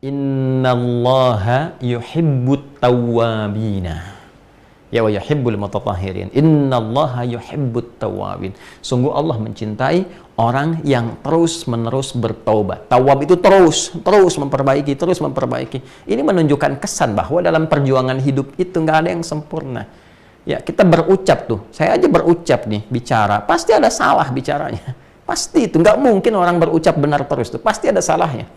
Innallaha yuhibbut tawwabina. Ya wa yuhibbul mutatahhirin. Innallaha yuhibbut tawwabin. Sungguh Allah mencintai orang yang terus-menerus bertaubat. Tawwab itu terus memperbaiki, terus memperbaiki. Ini menunjukkan kesan bahwa dalam perjuangan hidup itu nggak ada yang sempurna. Ya, kita berucap tuh. Saya aja berucap nih, bicara. Pasti ada salah bicaranya. Pasti itu. Nggak mungkin orang berucap benar terus tuh. Pasti ada salahnya.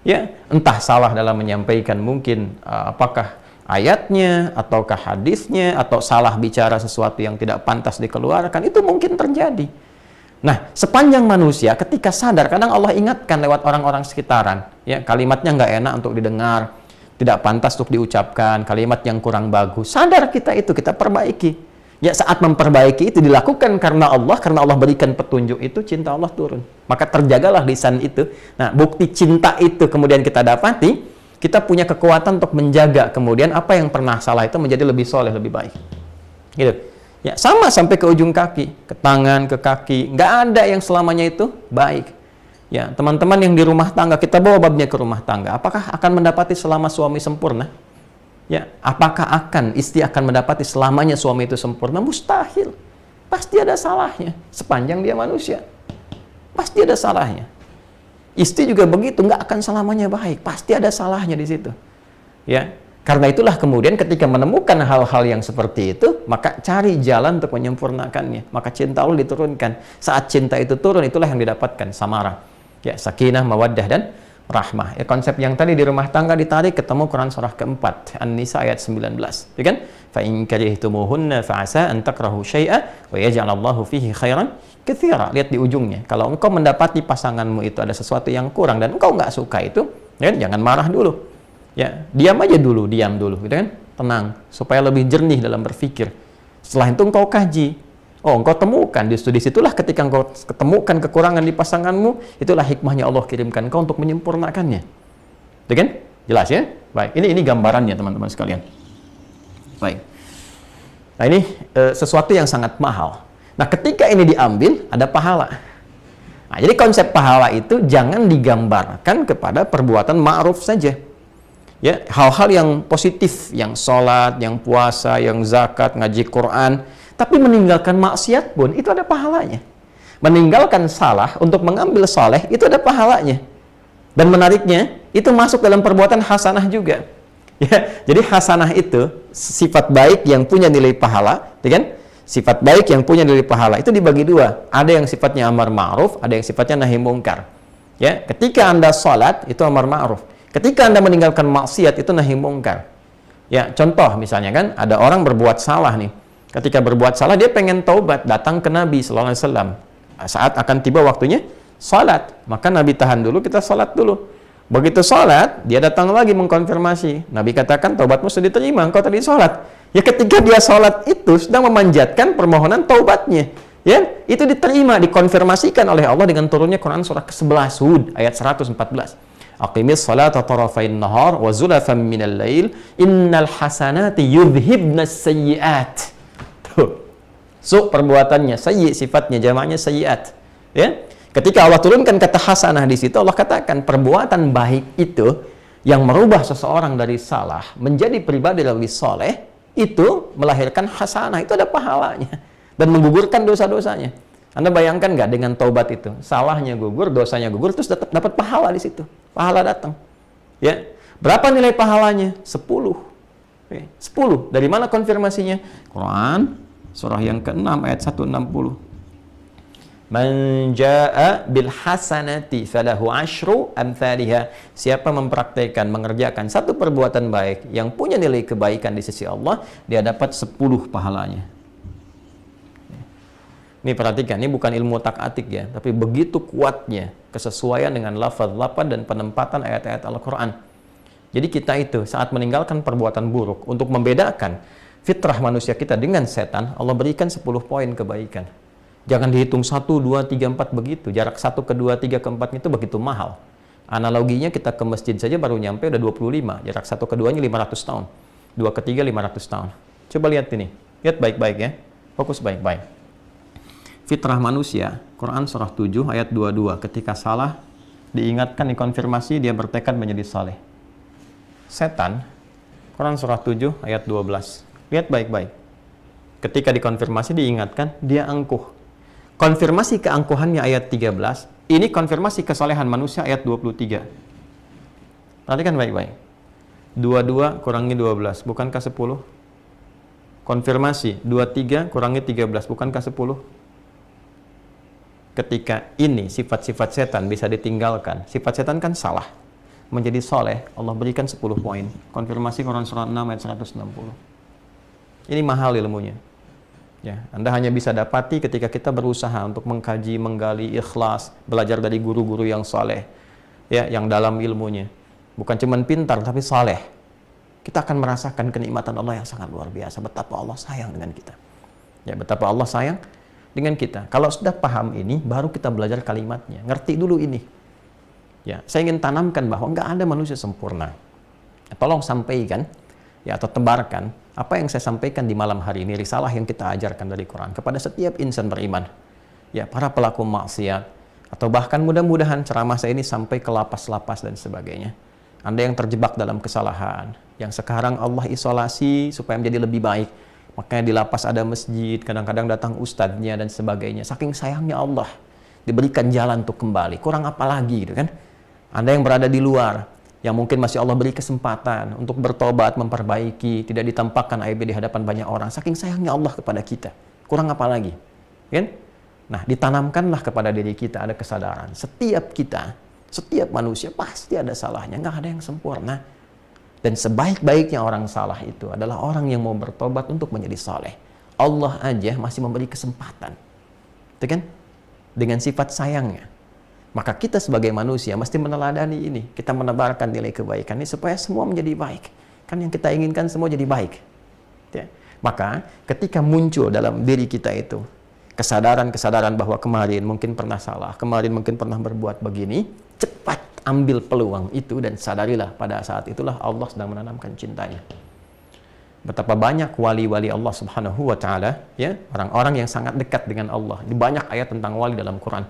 Ya, entah salah dalam menyampaikan mungkin apakah ayatnya ataukah hadisnya, atau salah bicara sesuatu yang tidak pantas dikeluarkan, itu mungkin terjadi. Nah, sepanjang manusia ketika sadar, kadang Allah ingatkan lewat orang-orang sekitaran, ya, kalimatnya nggak enak untuk didengar, tidak pantas untuk diucapkan, kalimat yang kurang bagus. Sadar kita itu, kita perbaiki. Ya, saat memperbaiki itu dilakukan karena Allah berikan petunjuk itu, cinta Allah turun. Maka terjagalah lisan itu. Nah, bukti cinta itu kemudian kita dapati, kita punya kekuatan untuk menjaga kemudian apa yang pernah salah itu menjadi lebih soleh, lebih baik. Gitu. Ya, sama sampai ke ujung kaki, ke tangan, ke kaki. Nggak ada yang selamanya itu baik. Ya, teman-teman yang di rumah tangga, kita bawa babnya ke rumah tangga. Apakah akan mendapati selama suami sempurna? Ya, apakah istri akan mendapati selamanya suami itu sempurna? Mustahil. Pasti ada salahnya. Sepanjang dia manusia, pasti ada salahnya. Istri juga begitu, nggak akan selamanya baik. Pasti ada salahnya di situ. Ya, karena itulah kemudian ketika menemukan hal-hal yang seperti itu, maka cari jalan untuk menyempurnakannya. Maka cinta Allah diturunkan. Saat cinta itu turun, itulah yang didapatkan samara. Ya, sakinah, mawaddah, dan rahmah. Ya, konsep yang tadi di rumah tangga ditarik ketemu Quran surah keempat, An-Nisa ayat 19. Ya kan? Fa in karihtumuhunna fa'asa an takrahu syai'a wa yaj'alallahu fihi khairan katsira. Lihat di ujungnya. Kalau engkau mendapati pasanganmu itu ada sesuatu yang kurang dan engkau nggak suka itu, ya kan? Jangan marah dulu. Ya, diam dulu, gitu kan? Tenang, supaya lebih jernih dalam berpikir. Setelah itu engkau kaji. Oh, engkau temukan, disitulah ketika engkau ketemukan kekurangan di pasanganmu, itulah hikmahnya Allah kirimkan engkau untuk menyempurnakannya. Itu kan? Jelas ya? Baik, ini gambarannya teman-teman sekalian. Baik. Nah, ini sesuatu yang sangat mahal. Nah, ketika ini diambil, ada pahala. Nah, jadi konsep pahala itu jangan digambarkan kepada perbuatan ma'ruf saja. Ya, hal-hal yang positif, yang sholat, yang puasa, yang zakat, ngaji Quran, tapi meninggalkan maksiat pun itu ada pahalanya. Meninggalkan salah untuk mengambil soleh itu ada pahalanya. Dan menariknya, itu masuk dalam perbuatan hasanah juga. Ya, jadi hasanah itu sifat baik yang punya nilai pahala, ya kan? Sifat baik yang punya nilai pahala itu dibagi dua. Ada yang sifatnya amar ma'ruf, ada yang sifatnya nahi mungkar. Ya, ketika Anda sholat itu amar ma'ruf. Ketika Anda meninggalkan maksiat itu nahi mungkar. Ya, contoh misalnya kan, ada orang berbuat salah nih. Ketika berbuat salah, dia pengen taubat, datang ke Nabi Sallallahu Alaihi Wasallam. Saat akan tiba waktunya salat, maka Nabi tahan dulu, kita salat dulu. Begitu salat, dia datang lagi mengkonfirmasi. Nabi katakan, taubatmu sudah diterima, engkau tadi salat. Ya, ketika dia salat itu sedang memanjatkan permohonan taubatnya. Ya, itu diterima, dikonfirmasikan oleh Allah dengan turunnya Quran surah ke-11 Hud ayat 114. Aqimis salata tarafain nahar wa zulafan minal lail innal hasanati yudhibnas sayyi'at. So, perbuatannya sayyi, sifatnya jamaknya sayyiat. Ya, ketika Allah turunkan kata hasanah di situ, Allah katakan perbuatan baik itu yang merubah seseorang dari salah menjadi pribadi lebih soleh, itu melahirkan hasanah, itu ada pahalanya dan menggugurkan dosa-dosanya. Anda bayangkan nggak dengan taubat itu, salahnya gugur, dosanya gugur, terus dapat pahala di situ, pahala datang. Ya, berapa nilai pahalanya? 10. 10. Dari mana konfirmasinya? Quran surah yang ke-6 ayat 160. Man jaa'a bil hasanati falahu asyru amsalihha. Siapa mempraktikkan, mengerjakan satu perbuatan baik yang punya nilai kebaikan di sisi Allah, dia dapat 10 pahalanya. Ini perhatikan, ini bukan ilmu otak-atik ya, tapi begitu kuatnya kesesuaian dengan lafaz-lafaz dan penempatan ayat-ayat Al-Qur'an. Jadi kita itu saat meninggalkan perbuatan buruk, untuk membedakan fitrah manusia kita dengan setan, Allah berikan 10 poin kebaikan. Jangan dihitung 1, 2, 3, 4 begitu. Jarak 1 ke 2, 3 ke 4 itu begitu mahal. Analoginya kita ke masjid saja baru nyampe udah 25. Jarak 1 ke 2-nya 500 tahun. 2 ke 3 500 tahun. Coba lihat ini. Lihat baik-baik ya. Fokus baik-baik. Fitrah manusia, Quran surah 7 ayat 22. Ketika salah, diingatkan, dikonfirmasi, dia bertekad menjadi saleh. setan, Quran surah 7 ayat 12. Lihat baik-baik. Ketika dikonfirmasi diingatkan, dia angkuh. Konfirmasi keangkuhannya ayat 13, ini konfirmasi kesolehan manusia ayat 23. Perhatikan baik-baik. 22 kurangi 12, bukankah 10? Konfirmasi, 23 kurangi 13, bukankah 10? Ketika ini sifat-sifat setan bisa ditinggalkan, sifat setan kan salah, menjadi soleh, Allah berikan 10 poin. Konfirmasi Quran surah 6 ayat 160. Ini mahal ilmunya. Ya, Anda hanya bisa dapati ketika kita berusaha untuk mengkaji, menggali, ikhlas, belajar dari guru-guru yang soleh, ya, yang dalam ilmunya. Bukan cuma pintar, tapi soleh. Kita akan merasakan kenikmatan Allah yang sangat luar biasa. Betapa Allah sayang dengan kita. Ya, betapa Allah sayang dengan kita. Kalau sudah paham ini, baru kita belajar kalimatnya. Ngerti dulu ini. Ya, saya ingin tanamkan bahwa nggak ada manusia sempurna. Tolong sampaikan, ya, atau tebarkan apa yang saya sampaikan di malam hari ini, risalah yang kita ajarkan dari Quran kepada setiap insan beriman. Ya, para pelaku maksiat, atau bahkan mudah-mudahan ceramah saya ini sampai ke lapas-lapas dan sebagainya. Anda yang terjebak dalam kesalahan, yang sekarang Allah isolasi supaya menjadi lebih baik. Makanya di lapas ada masjid, kadang-kadang datang ustadznya dan sebagainya. Saking sayangnya Allah, diberikan jalan untuk kembali. Kurang apa lagi gitu kan? Anda yang berada di luar, yang mungkin masih Allah beri kesempatan untuk bertobat, memperbaiki, tidak ditampakkan aibnya di hadapan banyak orang. Saking sayangnya Allah kepada kita. Kurang apa lagi? Kan? Nah, ditanamkanlah kepada diri kita ada kesadaran. Setiap kita, setiap manusia pasti ada salahnya, nggak ada yang sempurna. Dan sebaik-baiknya orang salah itu adalah orang yang mau bertobat untuk menjadi saleh. Allah aja masih memberi kesempatan. Itu kan? Dengan sifat sayangnya. Maka kita sebagai manusia mesti meneladani ini. Kita menebarkan nilai kebaikan ini supaya semua menjadi baik. Kan yang kita inginkan semua jadi baik. Ya. Maka ketika muncul dalam diri kita itu kesadaran-kesadaran bahwa kemarin mungkin pernah salah, kemarin mungkin pernah berbuat begini, cepat ambil peluang itu dan sadarilah pada saat itulah Allah sedang menanamkan cintanya. Betapa banyak wali-wali Allah Subhanahu wa taala, ya, orang-orang yang sangat dekat dengan Allah. Di banyak ayat tentang wali dalam Quran.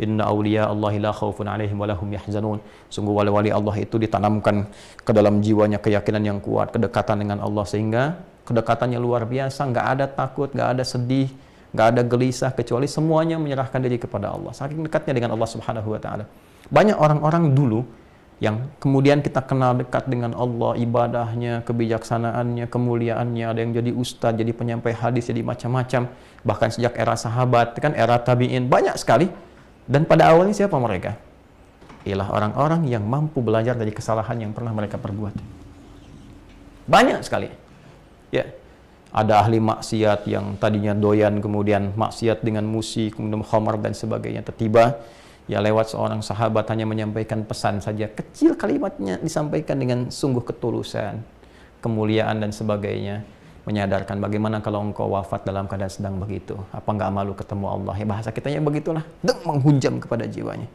Inna awliya Allahi la khaufun alaihim wa lahum yahzanun. Sungguh wali-wali Allah itu ditanamkan ke dalam jiwanya keyakinan yang kuat, kedekatan dengan Allah, sehingga kedekatannya luar biasa, nggak ada takut, nggak ada sedih, nggak ada gelisah, kecuali semuanya menyerahkan diri kepada Allah. Saking dekatnya dengan Allah Subhanahu wa taala. Banyak orang-orang dulu yang kemudian kita kenal dekat dengan Allah, ibadahnya, kebijaksanaannya, kemuliaannya, ada yang jadi ustadz, jadi penyampai hadis, jadi macam-macam, bahkan sejak era sahabat, kan era tabi'in, banyak sekali. Dan pada awalnya siapa mereka? Ialah orang-orang yang mampu belajar dari kesalahan yang pernah mereka perbuat. Banyak sekali. Ya. Ada ahli maksiat yang tadinya doyan, kemudian maksiat dengan musik, kemudian khamar dan sebagainya. Tiba-tiba ya lewat seorang sahabat hanya menyampaikan pesan saja, kecil kalimatnya disampaikan dengan sungguh ketulusan, kemuliaan dan sebagainya, menyadarkan bagaimana kalau engkau wafat dalam keadaan sedang begitu, apa nggak malu ketemu Allah, ya bahasa kitanya begitulah, menghujam kepada jiwanya.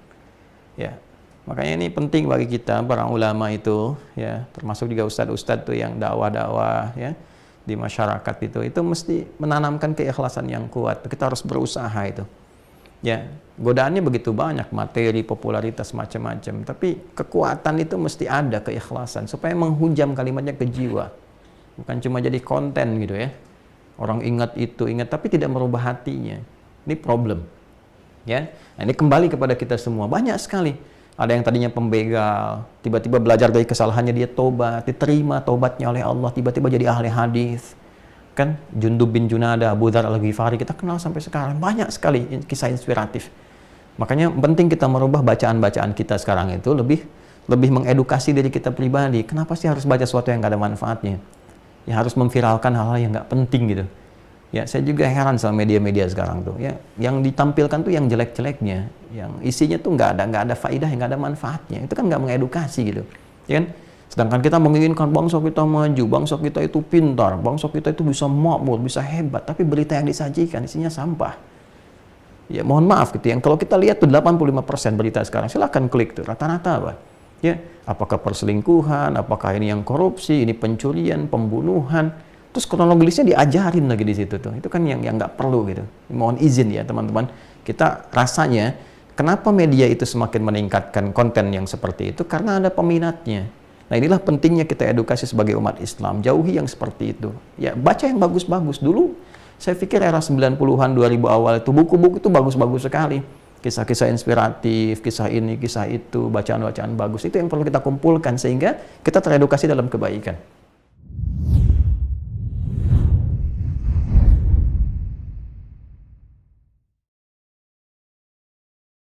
Ya, makanya ini penting bagi kita para ulama itu, ya, termasuk juga ustadz-ustadz tuh yang dakwah-dakwah, ya, di masyarakat itu mesti menanamkan keikhlasan yang kuat. Kita harus berusaha itu. Ya, godaannya begitu banyak, materi, popularitas, macam-macam. Tapi kekuatan itu mesti ada, keikhlasan, supaya menghujam kalimatnya ke jiwa. Bukan cuma jadi konten gitu ya. Orang ingat itu, ingat, tapi tidak merubah hatinya. Ini problem. Ya, nah, ini kembali kepada kita semua. Banyak sekali. Ada yang tadinya pembegal, tiba-tiba belajar dari kesalahannya, dia tobat, diterima tobatnya oleh Allah, tiba-tiba jadi ahli hadis. Kan Jundub bin Junada, Abu Dzar Al-Ghifari, kita kenal sampai sekarang. Banyak sekali kisah inspiratif. Makanya penting kita merubah bacaan-bacaan kita sekarang itu lebih mengedukasi diri kita pribadi. Kenapa sih harus baca sesuatu yang nggak ada manfaatnya? Ya harus memviralkan hal-hal yang nggak penting gitu. Ya saya juga heran sama media-media sekarang tuh. Ya yang ditampilkan tuh yang jelek-jeleknya, yang isinya tuh nggak ada faidah, yang nggak ada manfaatnya. Itu kan nggak mengedukasi gitu, ya kan? Sedangkan kita menginginkan bangsa kita maju, bangsa kita itu pintar, bangsa kita itu bisa makmur, bisa hebat, tapi berita yang disajikan isinya sampah. Ya mohon maaf gitu, yang kalau kita lihat tuh 85% berita sekarang, silakan klik tuh, rata-rata apa? Ya, apakah perselingkuhan, apakah ini yang korupsi, ini pencurian, pembunuhan, terus kronologisnya diajarin lagi di situ tuh. Itu kan yang nggak perlu gitu. Mohon izin ya teman-teman, kita rasanya kenapa media itu semakin meningkatkan konten yang seperti itu, karena ada peminatnya. Nah, inilah pentingnya kita edukasi sebagai umat Islam. Jauhi yang seperti itu. Ya, baca yang bagus-bagus. Dulu saya pikir era 90-an, 2000 awal itu buku-buku itu bagus-bagus sekali. Kisah-kisah inspiratif, kisah ini, kisah itu, bacaan-bacaan bagus. Itu yang perlu kita kumpulkan sehingga kita teredukasi dalam kebaikan.